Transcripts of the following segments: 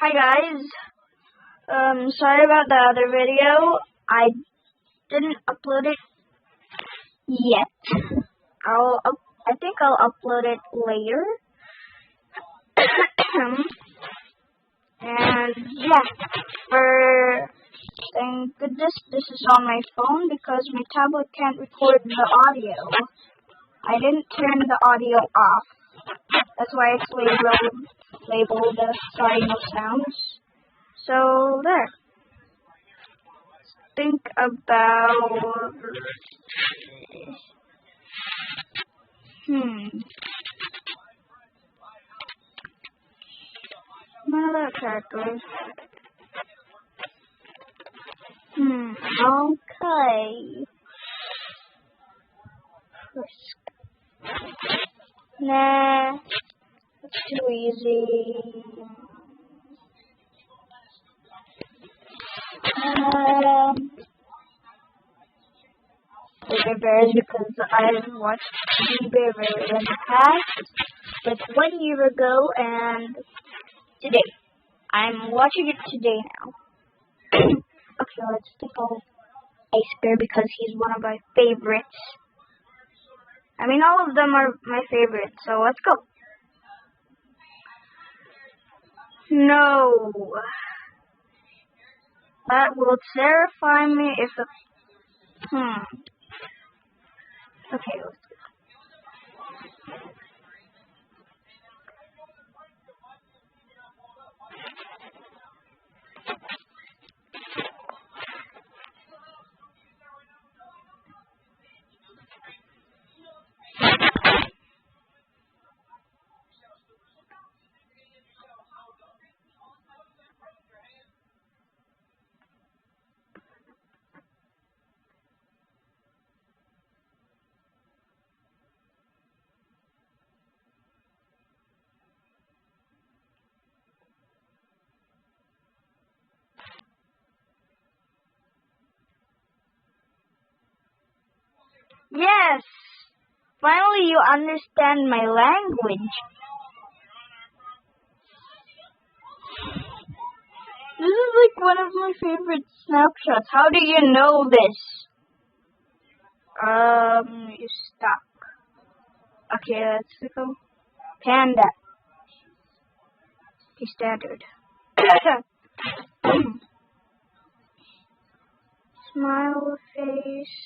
Hi guys. Sorry about the other video. I didn't upload it yet. I think I'll upload it later. And yeah, thank goodness this is on my phone because my tablet can't record the audio. I didn't turn the audio off. That's why it's labeled sorry, no sounds. So there. Think about my other characters. Okay. Nah, it's too easy. Baby Bears because I've watched Baby Bears in the past, like 1 year ago, and today. I'm watching it today now. Okay, let's take off Ice Bear because he's one of my favorites. I mean, all of them are my favorites, so let's go. No. That will terrify me if the... Okay, let's go. Yes! Finally you understand my language. This is like one of my favorite snapshots. How do you know this? You stuck. Okay, let's go. Panda. Okay, standard. Smile face.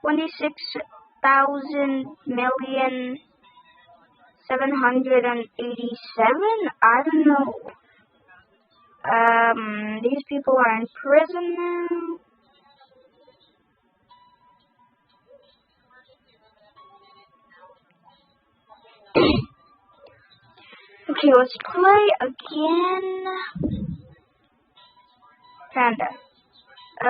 26,000,787? I don't know. These people are in prison now. Okay, let's play again. Panda. No.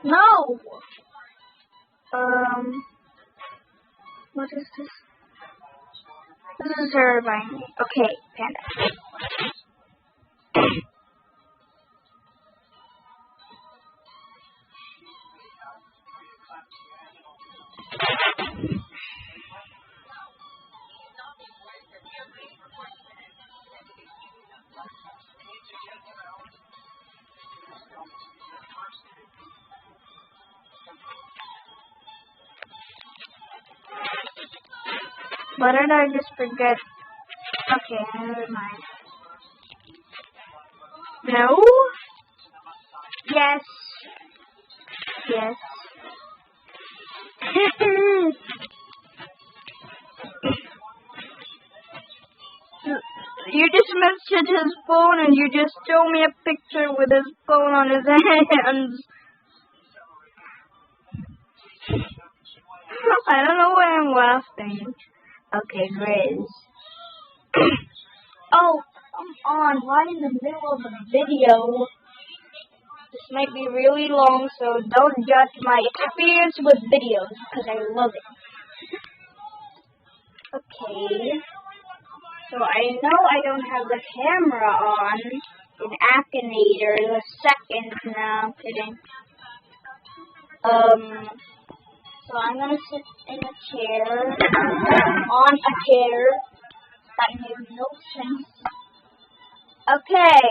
No! What is this? This is terrifying me. Okay, Panda. Why did I just forget? Okay, never mind. No? Yes. Yes. You just mentioned his phone and you just show me a picture with his phone on his hands. I don't know why I'm laughing. Okay, Grizz. Oh, come on. Why in the middle of the video? This might be really long, so don't judge my experience with videos, because I love it. Okay. So I know I don't have the camera on, an Akinator, the second. No, I'm kidding. So I'm gonna sit in a chair, on a chair. That made no sense. Okay.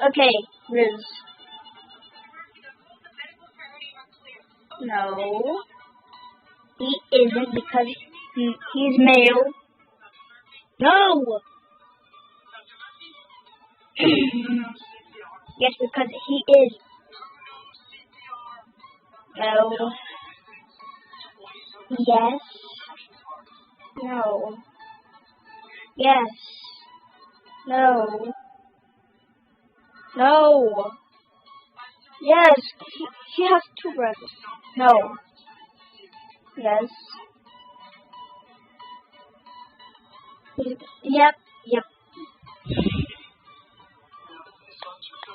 Okay, Riz. No. He isn't because he's male. No! Yes, because he is. No. Yes. No. Yes. No. No. Yes. He has two brothers. No. Yes. Yep.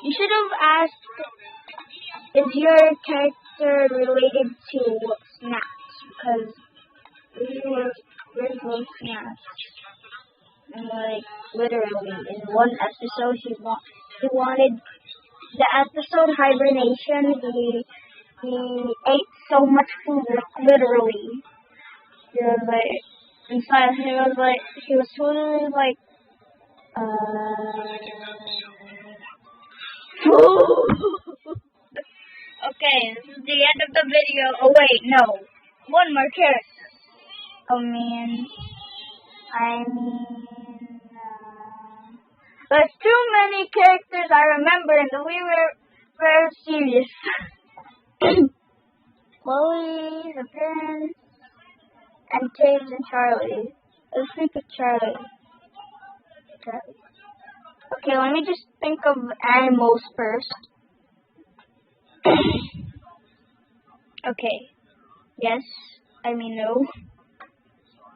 You should have asked, is your character related to Snaps? Because there's no Snaps. And like, literally, in one episode, he wanted the episode Hibernation. He ate so much food, literally. He was like, inside, he was totally like, okay, this is the end of the video. Oh wait, no. One more character. There's too many characters I remember and we were very serious. Chloe, the Prince, and James and Charlie. Let's think of Charlie. Okay, let me just think of animals first. Okay. Yes. No.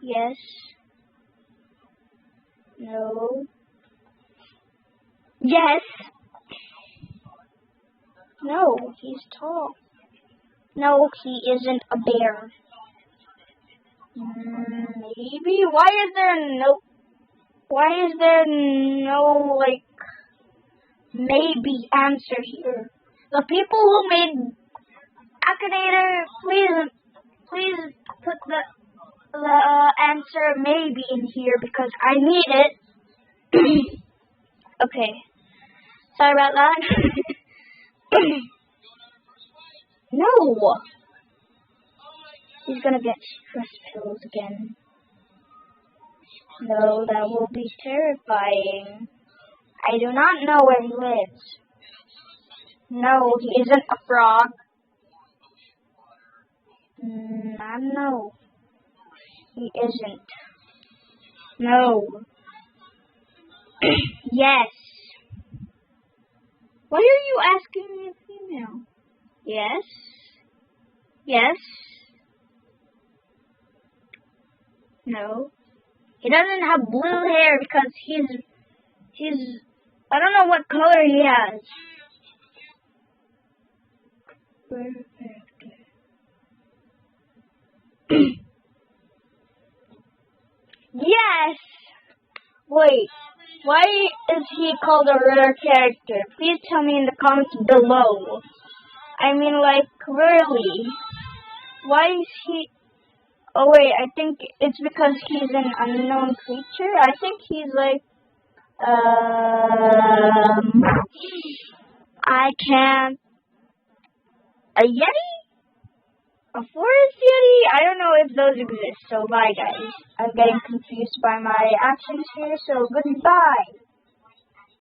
Yes. No. Yes. No, he's tall. No, he isn't a bear. Maybe? Why is there no, like, maybe answer here? The people who made Akinator, please put the answer maybe in here because I need it. Okay. Sorry about that. No. He's gonna get stress pills again. No, that will be terrifying. I do not know where he lives. No, he isn't a frog. No. He isn't. No. Yes. Why are you asking me a female? Yes. Yes. No. He doesn't have blue hair because he's I don't know what color he has. Yes! Wait, why is he called a rare character? Please tell me in the comments below. Really? Why is he... Oh wait, I think it's because he's an unknown creature. I think he's I can't... A Yeti? A forest Yeti? I don't know if those exist, so bye guys. I'm getting confused by my actions here, so goodbye.